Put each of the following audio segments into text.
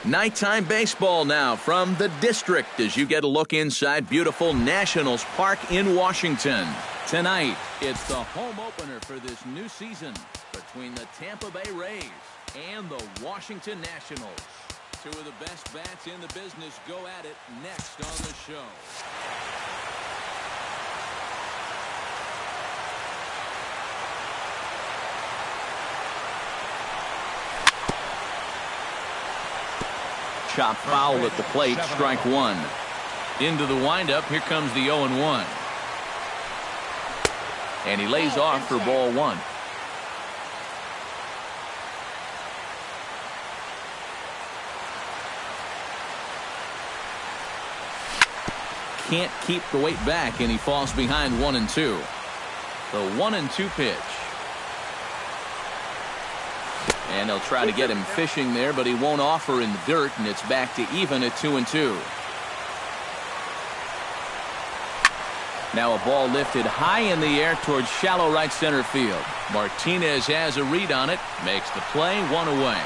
Nighttime baseball now from the district as you get a look inside beautiful Nationals Park in Washington. Tonight, it's the home opener for this new season between the Tampa Bay Rays and the Washington Nationals. Two of the best bats in the business go at it next on the show. Chop foul at the plate, strike one. Into the windup, here comes the 0-1. And he lays off for ball one. Can't keep the weight back, and he falls behind 1-2. The 1-2 pitch. And they'll try to get him fishing there, but he won't offer in the dirt, and it's back to even at 2-2. Now a ball lifted high in the air towards shallow right center field. Martinez has a read on it, makes the play, one away.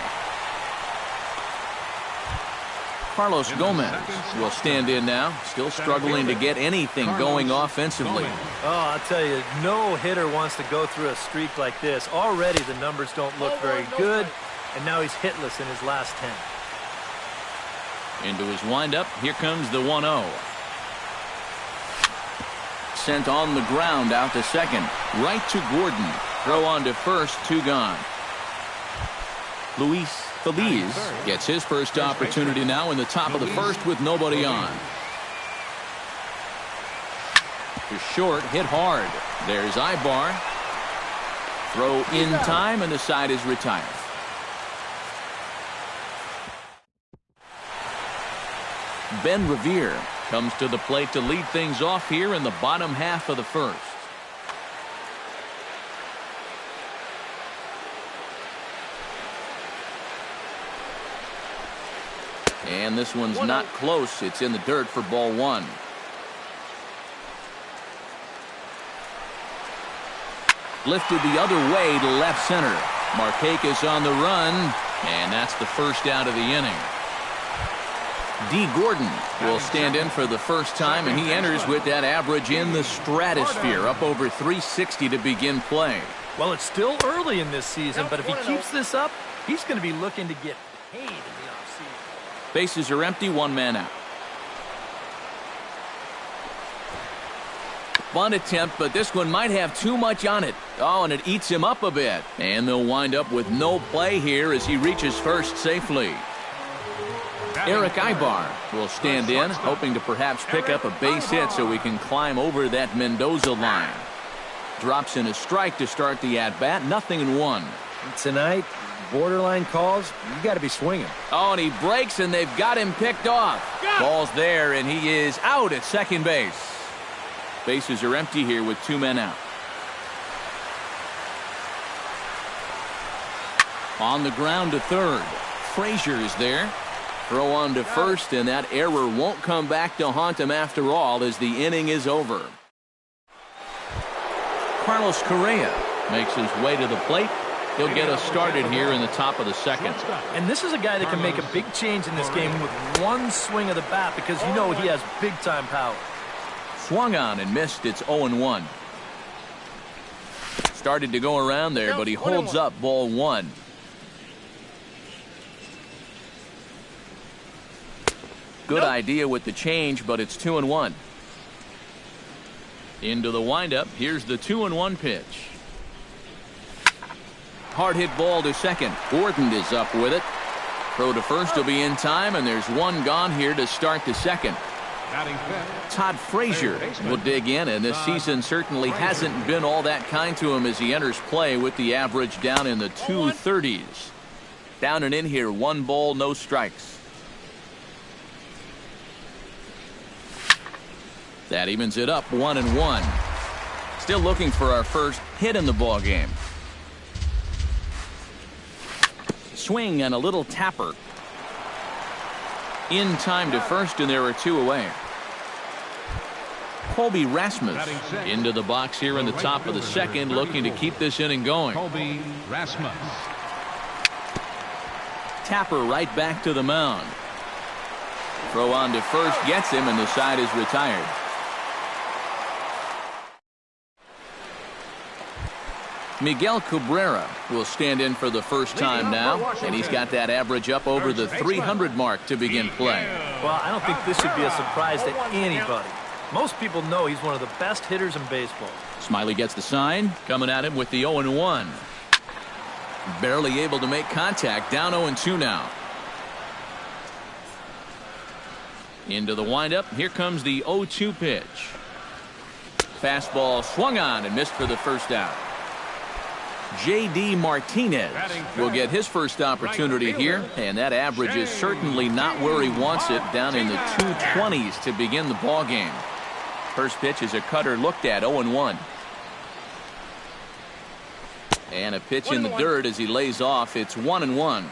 Carlos Gomez will stand in now, still struggling to get anything going offensively. Oh, I'll tell you, no hitter wants to go through a streak like this. Already the numbers don't look very good, and now he's hitless in his last 10. Into his windup, here comes the 1-0. Sent on the ground out to second, right to Gordon. Throw on to first, two gone. Luis Feliz gets his first opportunity now in the top of the first with nobody on. To short, hit hard. There's Ibar. Throw in time, and the side is retired. Ben Revere comes to the plate to lead things off here in the bottom half of the first. And this one's not close. It's in the dirt for ball one. Lifted the other way to left center. Markakis on the run, and that's the first out of the inning. D. Gordon will stand in for the first time, and he enters with that average in the stratosphere, up over 360 to begin play. Well, it's still early in this season, but if he keeps this up, he's going to be looking to get paid in the offseason. Bases are empty, one man out. Bunt attempt, but this one might have too much on it. Oh, and it eats him up a bit. And they'll wind up with no play here as he reaches first safely. Eric Ibar will stand in, hoping to perhaps pick up a base hit so he can climb over that Mendoza line. Drops in a strike to start the at-bat, 0-1. Tonight, borderline calls, you got to be swinging. Oh, and he breaks, and they've got him picked off. Ball's there, and he is out at second base. Bases are empty here with two men out. On the ground to third. Frazier is there. Throw on to first, and that error won't come back to haunt him after all as the inning is over. Carlos Correa makes his way to the plate. He'll get us started here in the top of the second. And this is a guy that can make a big change in this game with one swing of the bat because you know he has big-time power. Swung on and missed. It's 0-1. Started to go around there, but he holds up ball one. Good idea with the change, but it's 2-1. Into the windup. Here's the 2-1 pitch. Hard hit ball to second. Gordon is up with it. Throw to first will be in time, and there's one gone here to start the second. Todd Frazier will dig in, and this season certainly hasn't been all that kind to him as he enters play with the average down in the 230s. Down and in here, 1 ball, no strikes. That evens it up, 1-1. Still looking for our first hit in the ball game. Swing and a little tapper. In time to first, and there are two away. Colby Rasmus into the box here in the top of the second, looking to keep this inning going. Colby Rasmus. Tapper right back to the mound. Throw on to first gets him, and the side is retired. Miguel Cabrera will stand in for the first time now, and he's got that average up over the 300 mark to begin play. Well, I don't think this should be a surprise to anybody. Most people know he's one of the best hitters in baseball. Smiley gets the sign, coming at him with the 0-1. Barely able to make contact, down 0-2 now. Into the windup, here comes the 0-2 pitch. Fastball swung on and missed for the first out. J.D. Martinez will get his first opportunity here, and that average is certainly not where he wants it, down in the 220s to begin the ball game. First pitch is a cutter looked at, 0-1. And a pitch in the dirt as he lays off. It's 1-1.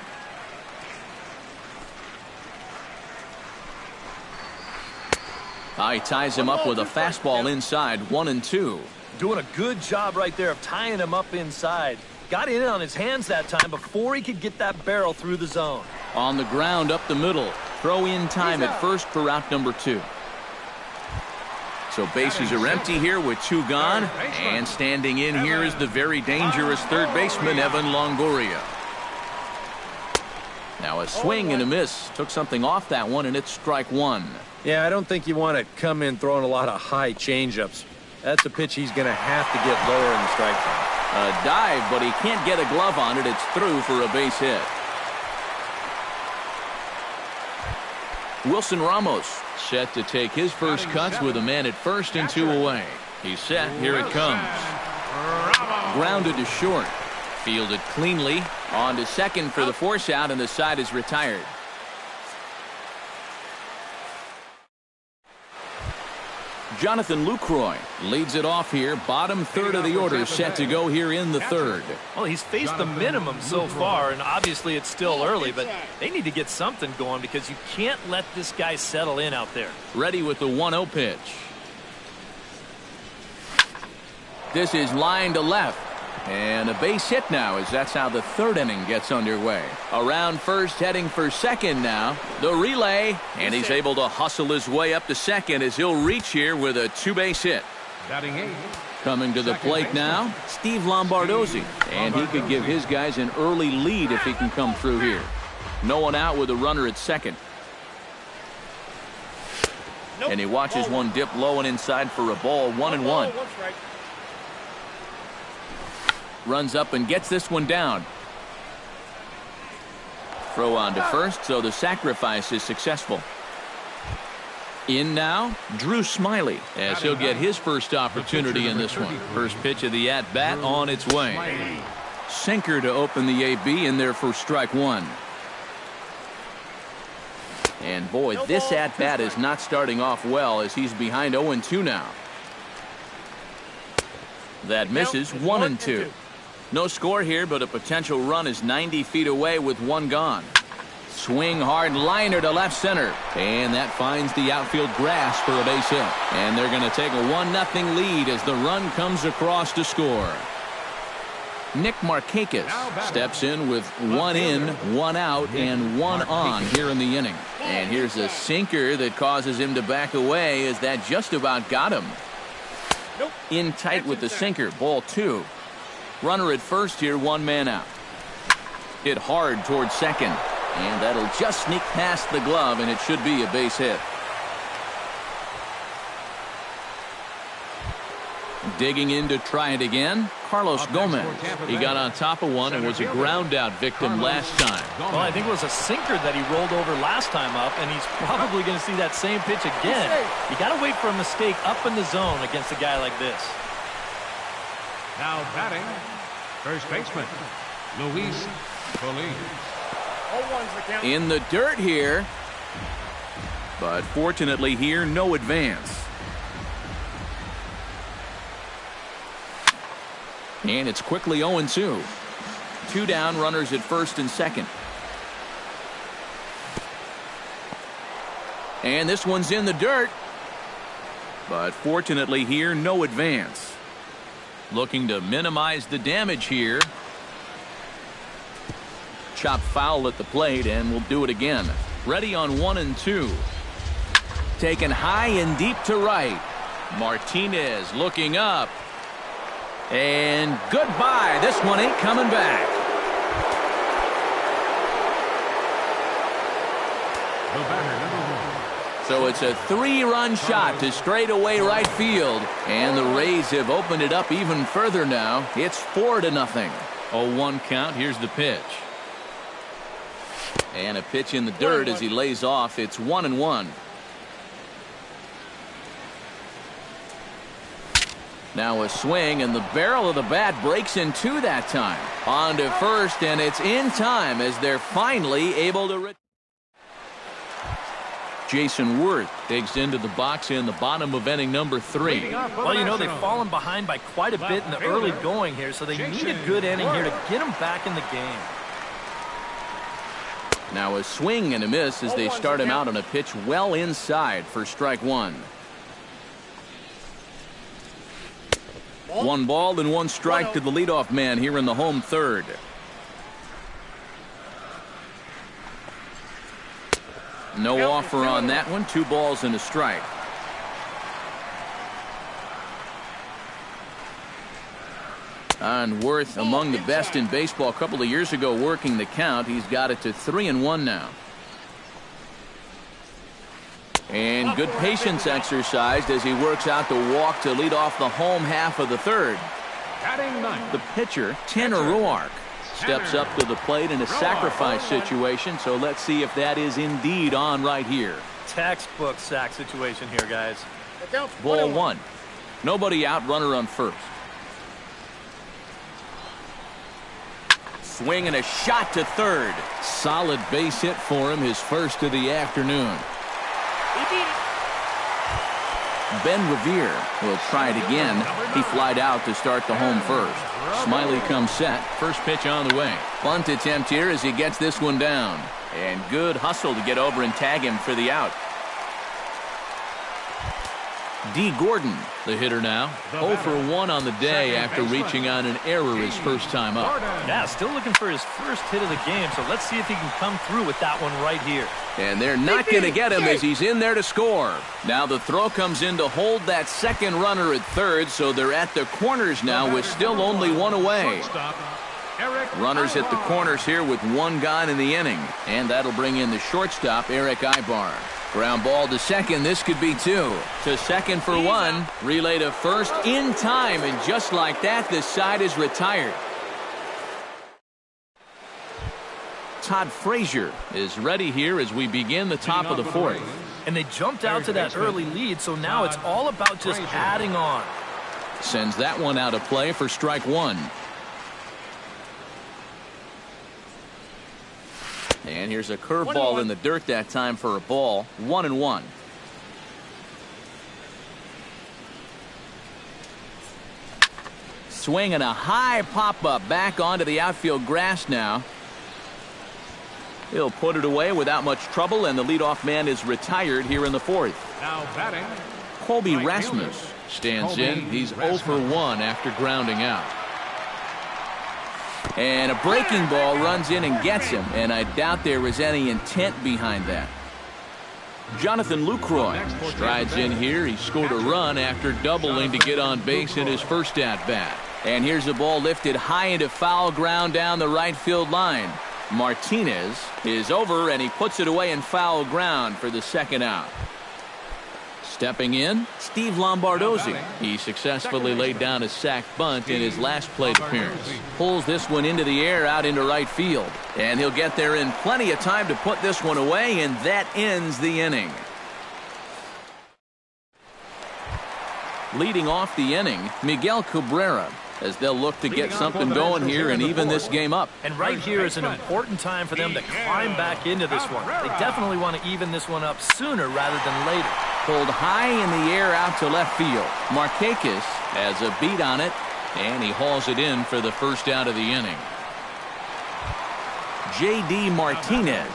He ties him up with a fastball inside, 1-2. Doing a good job right there of tying him up inside. Got in on his hands that time before he could get that barrel through the zone. On the ground up the middle. Throw in time at first for out number 2. So bases are empty here with 2 gone. And standing in here is the very dangerous third baseman, Evan Longoria. Now a swing and a miss. Took something off that one, and it's strike 1. Yeah, I don't think you want to come in throwing a lot of high changeups. That's a pitch he's going to have to get lower in the strike zone. A dive, but he can't get a glove on it. It's through for a base hit. Wilson Ramos set to take his first cuts with a man at first and 2 away. He's set. Here it comes. Grounded to short. Fielded cleanly. On to second for the force out, and the side is retired. Jonathan Lucroy leads it off here. Bottom third of the order set to go here in the third. Well, he's faced the minimum so far, and obviously it's still early, but they need to get something going because you can't let this guy settle in out there. Ready with the 1-0 pitch. This is line to left. And a base hit now, as that's how the third inning gets underway. Around first, heading for second now. The relay, and he's able to hustle his way up to second as he'll reach here with a 2-base hit. Coming to the plate now, Steve Lombardozzi. And he could give his guys an early lead if he can come through here. No one out with a runner at second. And he watches one dip low and inside for a ball, 1-1. Runs up and gets this one down. Throw on to first, so the sacrifice is successful. In now, Drew Smiley, as he'll get his first opportunity in this one. First pitch of the at-bat on its way. Sinker to open the AB in there for strike 1. And boy, this at-bat is not starting off well as he's behind 0-2 now. That misses, 1-2. No score here, but a potential run is 90 feet away with 1 gone. Swing hard liner to left center. And that finds the outfield grass for a base hit. And they're going to take a 1-0 lead as the run comes across to score. Nick Markakis steps in with 1 in, 1 out, and 1 on here in the inning. And here's a sinker that causes him to back away as that just about got him. In tight with the sinker, ball 2. Runner at first here, 1 man out. Hit hard towards second. And that'll just sneak past the glove, and it should be a base hit. Digging in to try it again, Carlos Gomez. He got on top of one and was a ground out victim last time. Well, I think it was a sinker that he rolled over last time up, and he's probably going to see that same pitch again. You got to wait for a mistake up in the zone against a guy like this. Now batting, first baseman, Luis Feliz. In the dirt here, but fortunately here, no advance. And it's quickly 0-2. 2 down, runners at first and second. And this one's in the dirt, but fortunately here, no advance. Looking to minimize the damage here. chop foul at the plate, and will do it again. Ready on 1-2. Taken high and deep to right. Martinez looking up. And goodbye. This one ain't coming back. The batter, number 1. So it's a 3-run shot to straightaway right field. And the Rays have opened it up even further now. It's 4-0. 0-1 count. Here's the pitch. And a pitch in the dirt as he lays off. It's 1-1. Now a swing, and the barrel of the bat breaks in two that time. On to first, and it's in time as they're finally able to. Jason Worth digs into the box in the bottom of inning number 3. Well, you know, they've fallen behind by quite a bit in the early going here, so they need a good inning here to get them back in the game. Now a swing and a miss as they start him out on a pitch well inside for strike 1. 1 ball and 1 strike to the leadoff man here in the home third. No offer on that one. 2 balls and a strike. And Worth among the best in baseball a couple of years ago working the count. He's got it to 3-1 now. And good patience exercised as he works out the walk to lead off the home half of the third. The pitcher, Tanner Roark, steps up to the plate in a sacrifice situation, so let's see if that is indeed on right here. Textbook sack situation here, guys. Ball 1. Nobody out, runner on first. Swing and a shot to third. Solid base hit for him, his first of the afternoon. Ben Revere will try it again. He flied out to start the home first. Smiley comes set. First pitch on the way. Bunt attempt here as he gets this one down. And good hustle to get over and tag him for the out. D. Gordon, the hitter now. 0 for 1 on the day after reaching on an error his first time up. Yeah, still looking for his first hit of the game, so let's see if he can come through with that one right here. And they're not going to get him as he's in there to score. Now the throw comes in to hold that second runner at third, so they're at the corners now with still only 1 away. Runners at the corners here with 1 gone in the inning, and that'll bring in the shortstop, Eric Ibar. Ground ball to second. This could be 2. To second for 1. Relay to first in time, and just like that, this side is retired. Todd Frazier is ready here as we begin the top of the 4th. And they jumped out to that early lead, so now it's all about just adding on. Sends that one out of play for strike 1. And here's a curveball in the dirt that time for a ball. 1-1. Swing and a high pop-up back onto the outfield grass now. He'll put it away without much trouble, and the leadoff man is retired here in the 4th. Now batting, Colby Rasmus stands in. He's 0 for 1 after grounding out. And a breaking ball runs in and gets him, and I doubt there was any intent behind that. Jonathan Lucroy strides in here. He scored a run after doubling to get on base in his first at-bat. And here's a ball lifted high into foul ground down the right field line. Martinez is over, and he puts it away in foul ground for the second out. Stepping in, Steve Lombardozzi. He successfully laid down a sac bunt in his last plate appearance. Pulls this one into the air out into right field. And he'll get there in plenty of time to put this one away, and that ends the inning. Leading off the inning, Miguel Cabrera, as they'll look to get something going here and even this game up. And right here is an important time for them to climb back into this one. They definitely want to even this one up sooner rather than later. Pulled high in the air out to left field. Markakis has a beat on it, and he hauls it in for the first out of the inning. J.D. Martinez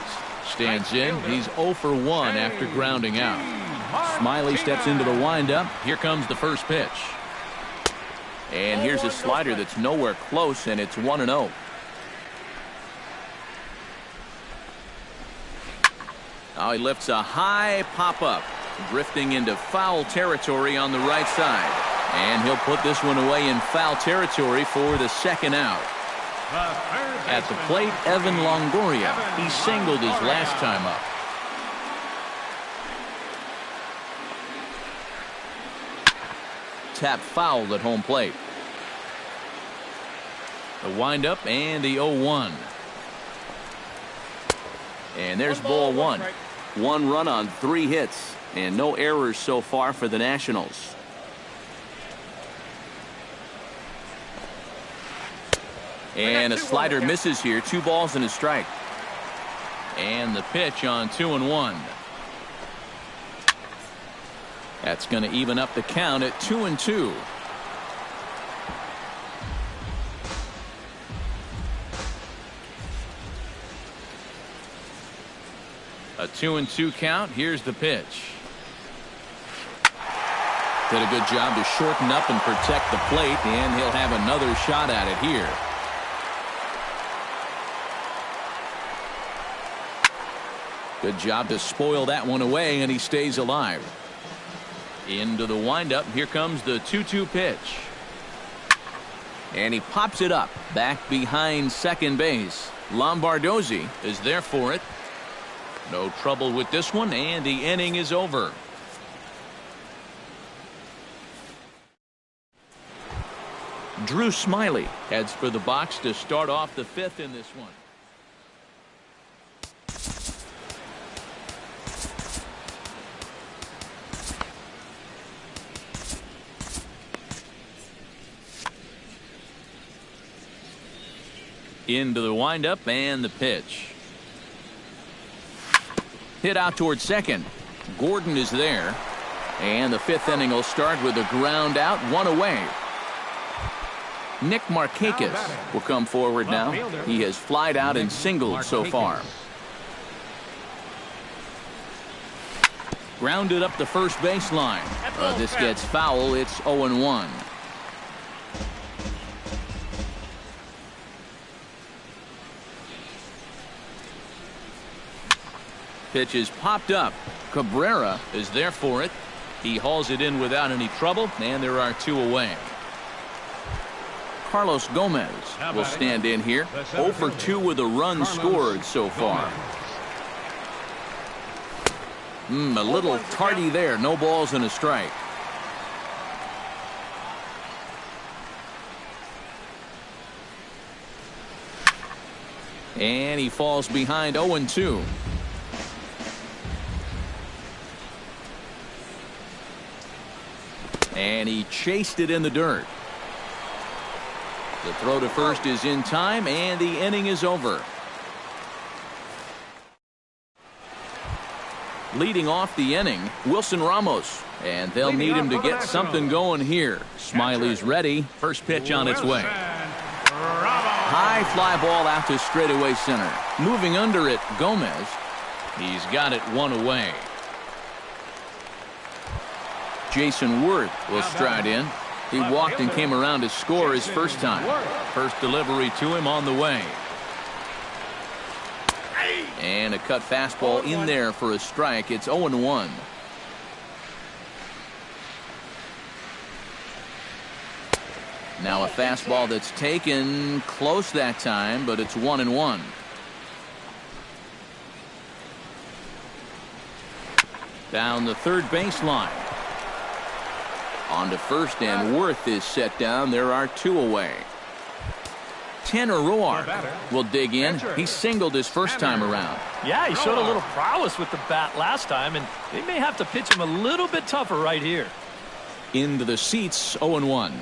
stands in. He's 0 for 1 after grounding out. Smiley steps into the windup. Here comes the first pitch. And here's a slider that's nowhere close, and it's 1-0. Now he lifts a high pop-up, drifting into foul territory on the right side. And he'll put this one away in foul territory for the second out. At the plate, Evan Longoria. He singled his last time up. Tap fouled at home plate. The windup and the 0-1. And there's ball one. 1 run on 3 hits and no errors so far for the Nationals. And a slider misses here. 2 balls and a strike. And the pitch on 2-1. That's going to even up the count at 2-2. A 2-2 count. Here's the pitch. Did a good job to shorten up and protect the plate, and he'll have another shot at it here. Good job to spoil that one away, and he stays alive. Into the windup. Here comes the 2-2 pitch. And he pops it up back behind second base. Lombardozzi is there for it. No trouble with this one, and the inning is over. Drew Smiley heads for the box to start off the 5th in this one. Into the windup and the pitch. Hit out towards second. Gordon is there. And the 5th inning will start with a ground out, 1 away. Nick Markakis will come forward now. He has flied out and singled so far. Grounded up the first baseline. This gets foul. It's 0-1. Pitch is popped up. Cabrera is there for it. He hauls it in without any trouble, and there are 2 away. Carlos Gomez will stand in here. 0 for 2 with a run scored so far. A little tardy there. No balls and a strike. And he falls behind 0-2. And he chased it in the dirt. The throw to first is in time, and the inning is over. Leading off the inning, Wilson Ramos. And they'll need him to get something going here. Smiley's ready. First pitch on its way. High fly ball out to straightaway center. Moving under it, Gomez. He's got it 1 away. Jason Worth will stride in. He walked and came around to score his first time. First delivery to him on the way. And a cut fastball in there for a strike. It's 0-1. Now a fastball that's taken close that time, but it's 1-1. Down the third baseline. On to first, and Worth is set down. There are 2 away. Tanner Roark will dig in. He singled his first time around. Yeah, he showed a little prowess with the bat last time, and they may have to pitch him a little bit tougher right here. Into the seats, 0-1.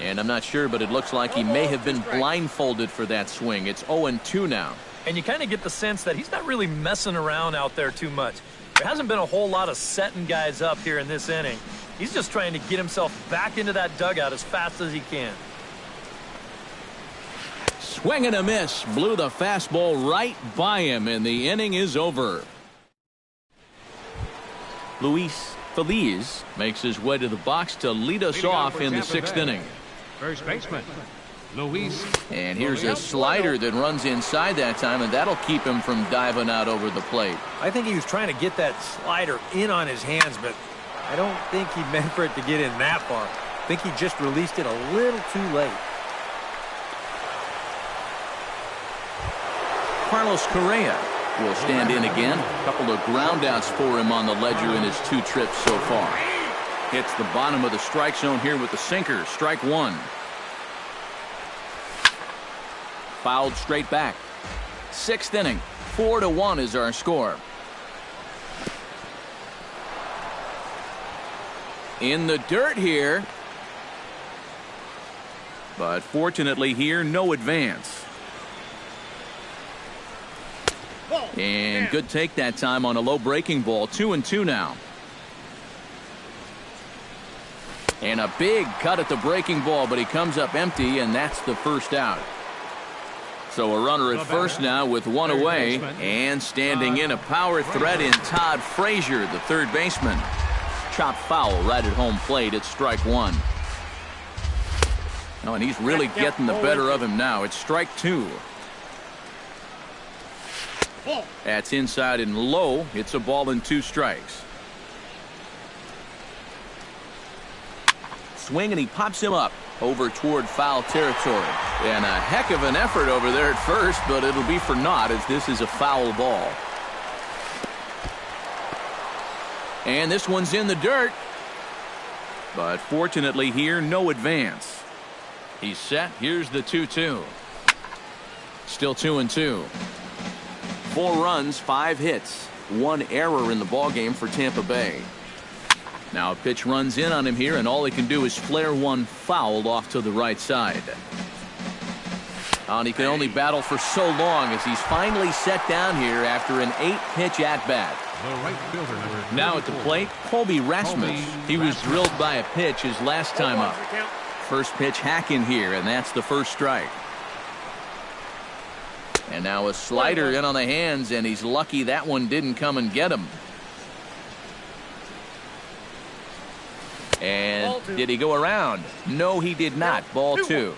And I'm not sure, but it looks like he may have been blindfolded for that swing. It's 0-2 now. And you kind of get the sense that he's not really messing around out there too much. There hasn't been a whole lot of setting guys up here in this inning. He's just trying to get himself back into that dugout as fast as he can. Swing and a miss. Blew the fastball right by him, and the inning is over. Luis Feliz makes his way to the box to lead us off in the 6th inning. First baseman, Luis. And here's a slider that runs inside that time, and that'll keep him from diving out over the plate. I think he was trying to get that slider in on his hands, but I don't think he meant for it to get in that far. I think he just released it a little too late. Carlos Correa will stand in again. A couple of groundouts for him on the ledger in his 2 trips so far. Hits the bottom of the strike zone here with the sinker. Strike 1. Fouled straight back. 6th inning. 4-1 is our score. In the dirt here. But fortunately here, no advance. And good take that time on a low breaking ball. 2-2 now. And a big cut at the breaking ball, but he comes up empty, and that's the first out. So a runner at first now with 1 away, and standing in a power threat in Todd Frazier, the third baseman. Chop foul right at home plate. It's strike 1. Oh, and he's really getting the better of him now. It's strike 2. That's inside and low. It's a ball and 2 strikes. Swing, and he pops him up over toward foul territory. And a heck of an effort over there at first, but it'll be for naught as this is a foul ball. And this one's in the dirt. But fortunately here, no advance. He's set. Here's the 2-2. Still 2-2. 4 runs, 5 hits, 1 error in the ballgame for Tampa Bay. Now a pitch runs in on him here, and all he can do is flare one foul off to the right side. And he can only battle for so long as he's finally set down here after an 8-pitch at-bat. Now at the plate, Colby Rasmus. He was drilled by a pitch his last time up. First pitch hack in here, and that's the first strike. And now a slider in on the hands, and he's lucky that one didn't come and get him. And did he go around? No, he did not. Ball 2.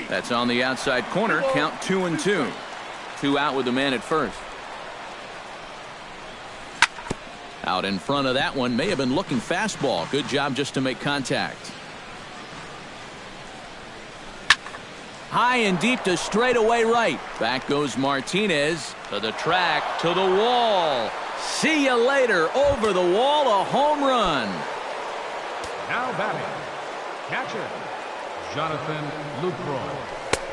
That's on the outside corner. Count 2-2. 2 out with the man at first. Out in front of that one. May have been looking fastball. Good job just to make contact. High and deep to straightaway right. Back goes Martinez to the track, to the wall. See you later. Over the wall, a home run. Now batting, catcher, Jonathan Lucroy.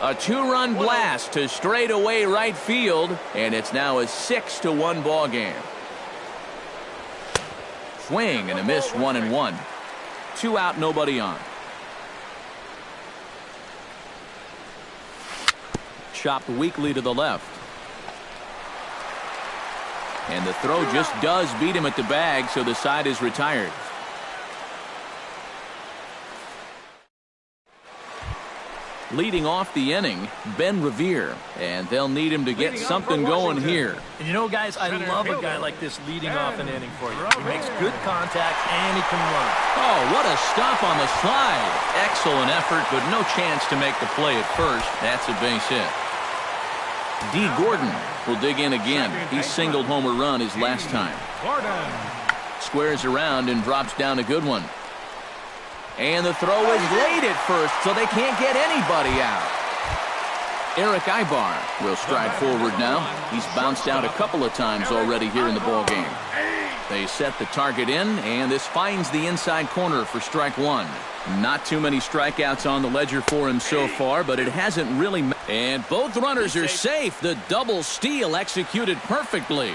A 2-run blast to straightaway right field, and it's now a 6-1 ball game. Swing and a miss, 1-1. 2 out, nobody on. Chopped weakly to the left. And the throw just does beat him at the bag, so the side is retired. Leading off the inning, Ben Revere, and they'll need him to get something going here. And you know, guys, I love a guy like this leading off an inning for you. He makes good contact, and he can run. Oh, what a stop on the slide. Excellent effort, but no chance to make the play at first. That's a base hit. D. Gordon will dig in again. He singled home a run his last time. Squares around and drops down a good one. And the throw is late at first, so they can't get anybody out. Eric Ibar will stride forward now. He's bounced out a couple of times already here in the ballgame. They set the target in, and this finds the inside corner for strike 1. Not too many strikeouts on the ledger for him so far, but it hasn't really. And both runners are safe. The double steal executed perfectly.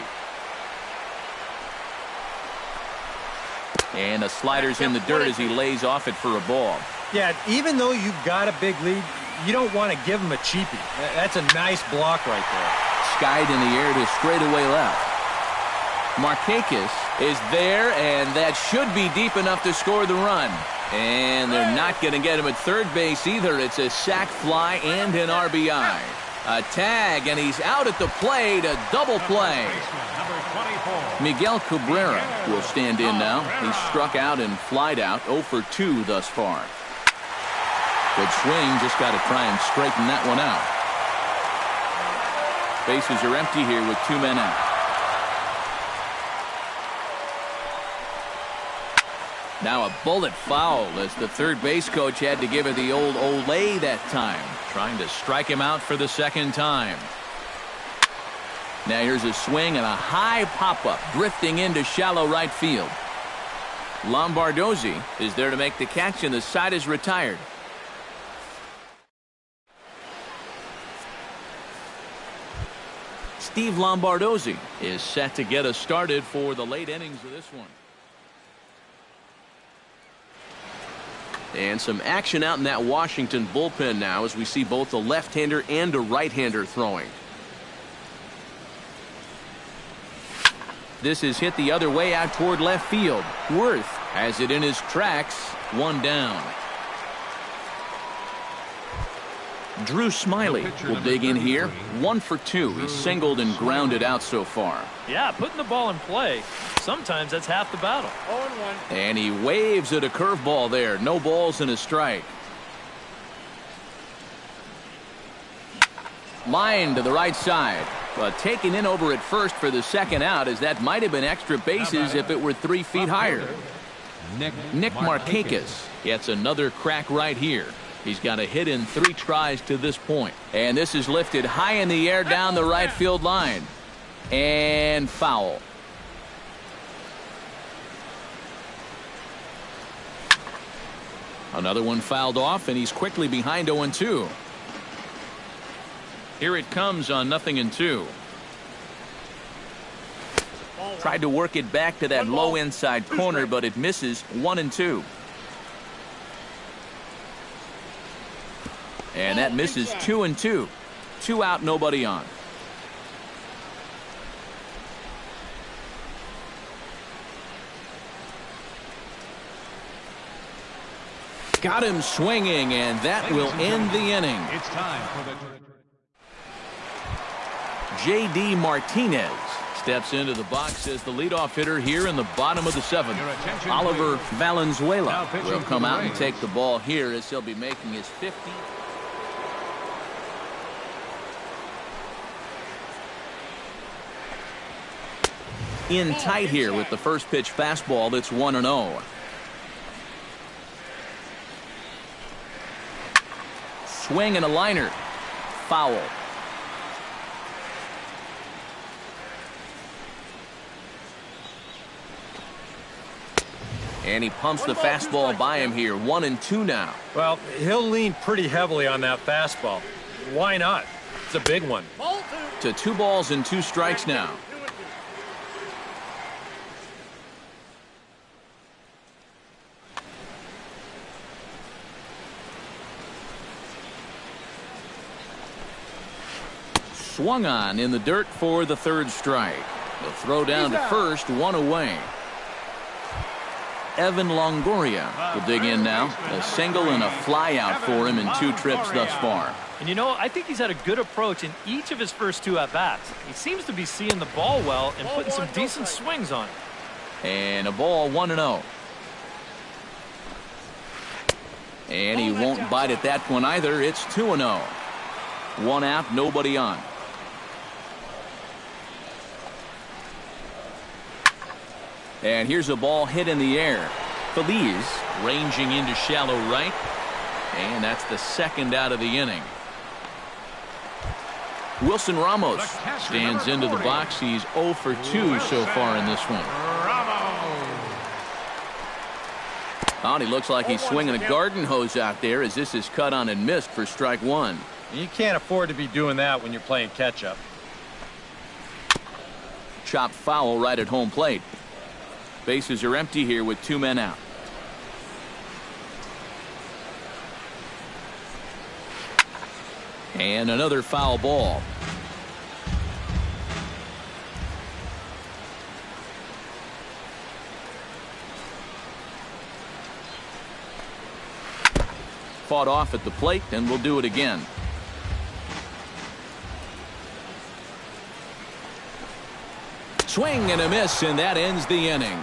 And the slider's in the dirt as he lays off it for a ball. Yeah, even though you've got a big lead, you don't want to give him a cheapie. That's a nice block right there. Skied in the air to straightaway left. Markakis is there, and that should be deep enough to score the run. And they're not going to get him at third base either. It's a sac fly and an RBI. A tag, and he's out at the plate, a double play. Miguel Cabrera will stand in now. He's struck out and flied out, 0 for 2 thus far. Good swing, just got to try and straighten that one out. Bases are empty here with 2 men out. Now a bullet foul as the third base coach had to give it the old Olay that time, trying to strike him out for the second time. Now here's a swing and a high pop-up drifting into shallow right field. Lombardozzi is there to make the catch, and the side is retired. Steve Lombardozzi is set to get us started for the late innings of this one. And some action out in that Washington bullpen now as we see both a left-hander and a right-hander throwing. This is hit the other way out toward left field. Worth has it in his tracks. 1 down. Drew Smiley will dig in here. 1 for 2. He's singled and grounded out so far. Yeah, putting the ball in play, sometimes that's half the battle. 0-1. And he waves at a curveball there. No balls and a strike. Line to the right side. But taken in over at first for the second out, as that might have been extra bases if it were 3 feet higher. Nick Markakis gets another crack right here. He's got a hit in 3 tries to this point. And this is lifted high in the air down the right field line. And foul. Another one fouled off, and he's quickly behind 0-2. Here it comes on 0-2. Tried to work it back to that low inside corner, but it misses. 1-2. And that misses. 2-2. 2 out, nobody on. Got him swinging, and that will end the inning. It's time for the J.D. Martinez steps into the box as the leadoff hitter here in the bottom of the 7th. Oliver Valenzuela will come out and take the ball here as he'll be making his 50th. In tight here with the first pitch fastball. That's 1-0. Swing and a liner. Foul. And he pumps the fastball by him here. 1-2 now. Well, he'll lean pretty heavily on that fastball. Why not? It's a big one. To 2 balls and 2 strikes now. Swung on in the dirt for the 3rd strike. The throw down to first, 1 away. Evan Longoria will dig in now. A single and a fly out for him in 2 trips thus far. And you know, I think he's had a good approach in each of his first 2 at-bats. He seems to be seeing the ball well and putting some decent swings on it. And a ball, 1-0. And he won't bite at that one either. It's 2-0. 1 out, nobody on. And here's a ball hit in the air. Feliz ranging into shallow right. And that's the 2nd out of the inning. Wilson Ramos stands into the box. He's 0 for 2 so far in this one. Oh, and he looks like he's swinging a garden hose out there as this is cut on and missed for strike 1. You can't afford to be doing that when you're playing catch-up. Chopped foul right at home plate. Bases are empty here with 2 men out. And another foul ball. Fought off at the plate, and we'll do it again. Swing and a miss, and that ends the inning.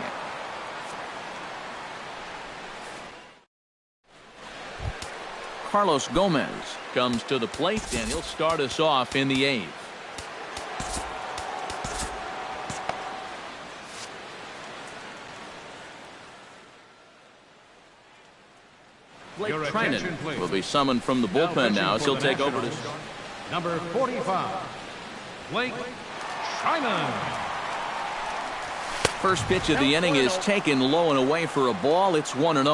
Carlos Gomez comes to the plate, and he'll start us off in the 8th. Blake Trinan will be summoned from the bullpen now as he'll take over to start. Number 45, Blake Trinan. First pitch of the inning is taken low and away for a ball. It's 1-0.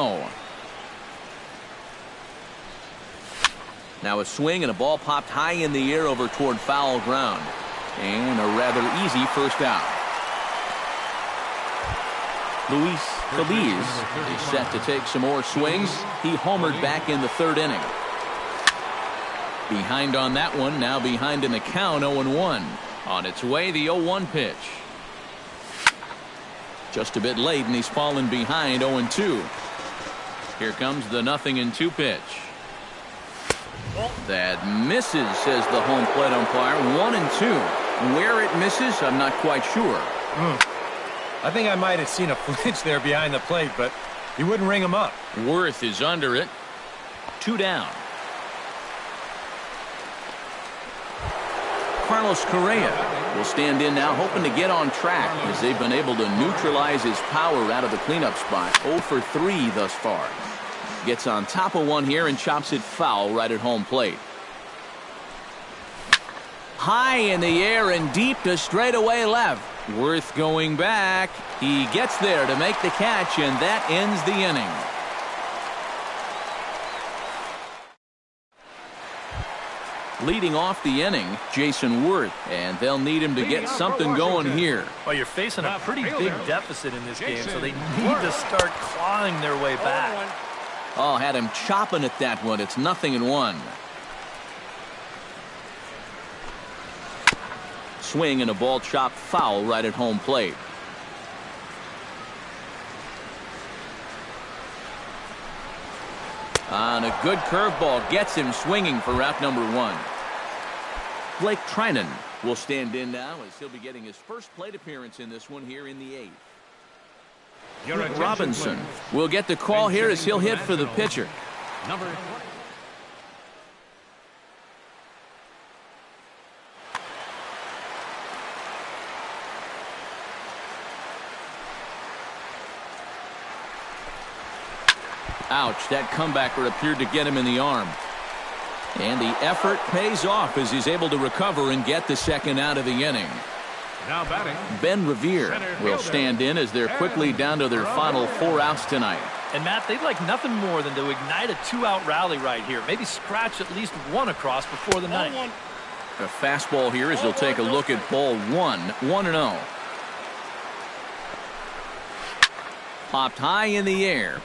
Now a swing and a ball popped high in the air over toward foul ground. And a rather easy first out. Luis Feliz is set to take some more swings. He homered back in the 3rd inning. Behind on that one, now behind in the count, 0-1. On its way, the 0-1 pitch. Just a bit late, and he's fallen behind 0-2. Here comes the 0-2 pitch. That misses, says the home plate umpire. 1-2. Where it misses, I'm not quite sure. I think I might have seen a flinch there behind the plate, but he wouldn't ring him up. Worth is under it. 2 down. Carlos Correa will stand in now, hoping to get on track as they've been able to neutralize his power out of the cleanup spot. 0 for 3 thus far. Gets on top of one here and chops it foul right at home plate. High in the air and deep to straightaway left. Worth going back. He gets there to make the catch, and that ends the inning. Leading off the inning, Jason Worth, and they'll need him to get something going here. Well, you're facing a pretty big deficit in this game, so they need to start clawing their way back. Oh, had him chopping at that one. It's 0-1. Swing and a ball chopped foul right at home plate. On a good curveball gets him swinging for out number 1. Blake Trinan will stand in now as he'll be getting his first plate appearance in this one here in the 8th. Robinson will get the call here as he'll hit for the pitcher. Number Ouch, that comebacker appeared to get him in the arm. And the effort pays off as he's able to recover and get the second out of the inning. now batting, Ben Revere will stand in as they're quickly down to their final 4 outs tonight. And Matt, they'd like nothing more than to ignite a 2-out rally right here. Maybe scratch at least 1 across before the 9th. A fastball here as they'll take a look at ball 1. 1-0. Popped high in the air.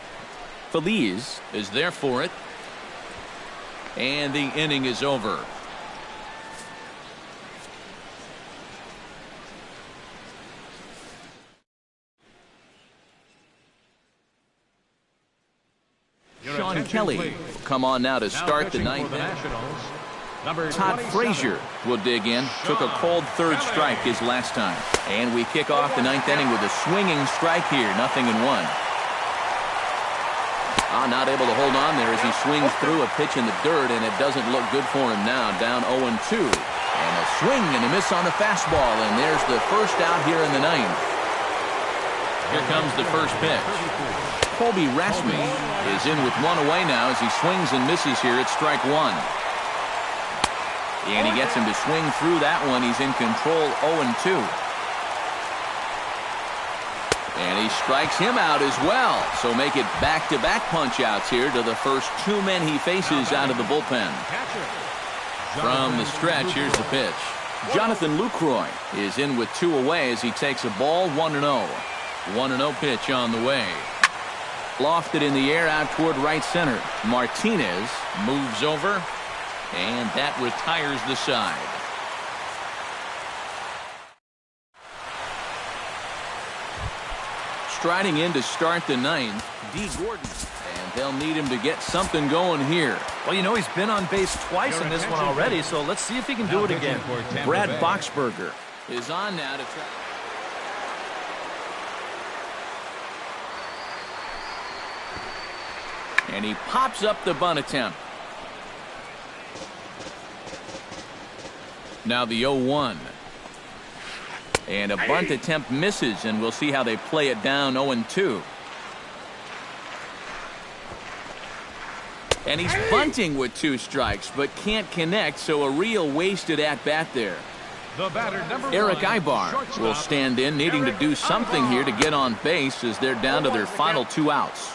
Feliz is there for it. And the inning is over. Sean Kelly will come on now to start the 9th inning. Todd Frazier will dig in. Took a cold 3rd strike his last time. And we kick off the 9th inning with a swinging strike here. 0-1. Not able to hold on there as he swings through a pitch in the dirt, and it doesn't look good for him now. Down 0-2. And a swing and a miss on the fastball, and there's the first out here in the 9th. Here comes the first pitch. Colby Rasmussen is in with 1 away now as he swings and misses here at strike 1. And he gets him to swing through that one. He's in control. 0-2. And he strikes him out as well. So make it back-to-back punch-outs here to the first 2 men he faces out of the bullpen. From the stretch, here's the pitch. Jonathan Lucroy is in with 2 away as he takes a ball. 1-0. 1-0 pitch on the way. Lofted in the air out toward right center. Martinez moves over, and that retires the side. Striding in to start the 9th, D. Gordon. And they'll need him to get something going here. Well, you know, he's been on base twice in this one already, so let's see if he can do it again. Brad Boxberger is on now to try. And he pops up the bunt attempt. Now the 0-1. And a bunt attempt misses, and we'll see how they play it down 0-2. And he's bunting with 2 strikes, but can't connect, so a real wasted at-bat there. The batter, number Eric 1, Ibar shortstop, will stand in, needing to do something here to get on base as they're down to their final 2 outs.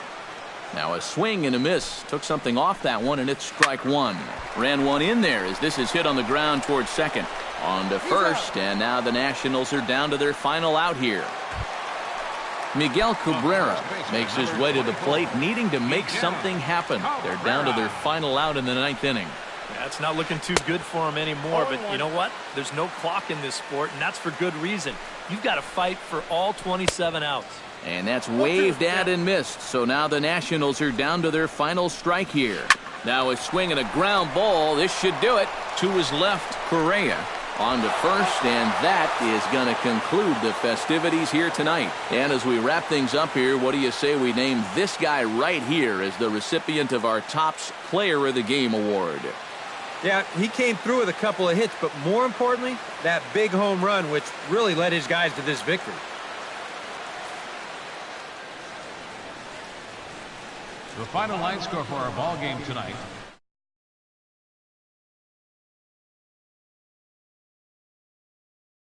Now a swing and a miss. Took something off that one, and it's strike 1. Ran one in there as this is hit on the ground towards second. On to first, and now the Nationals are down to their final out here. Miguel Cabrera makes his way to the plate, needing to make something happen. They're down to their final out in the 9th inning. Yeah, it's not looking too good for him anymore, but you know what? There's no clock in this sport, and that's for good reason. You've got to fight for all 27 outs. And that's waved at and missed, so now the Nationals are down to their final strike here. Now a swing and a ground ball. This should do it. To his left, Correa. On to first, and that is going to conclude the festivities here tonight. And as we wrap things up here, what do you say we name this guy right here as the recipient of our Topps Player of the Game award? Yeah, he came through with a couple of hits, but more importantly, that big home run, which really led his guys to this victory. The final line score for our ball game tonight: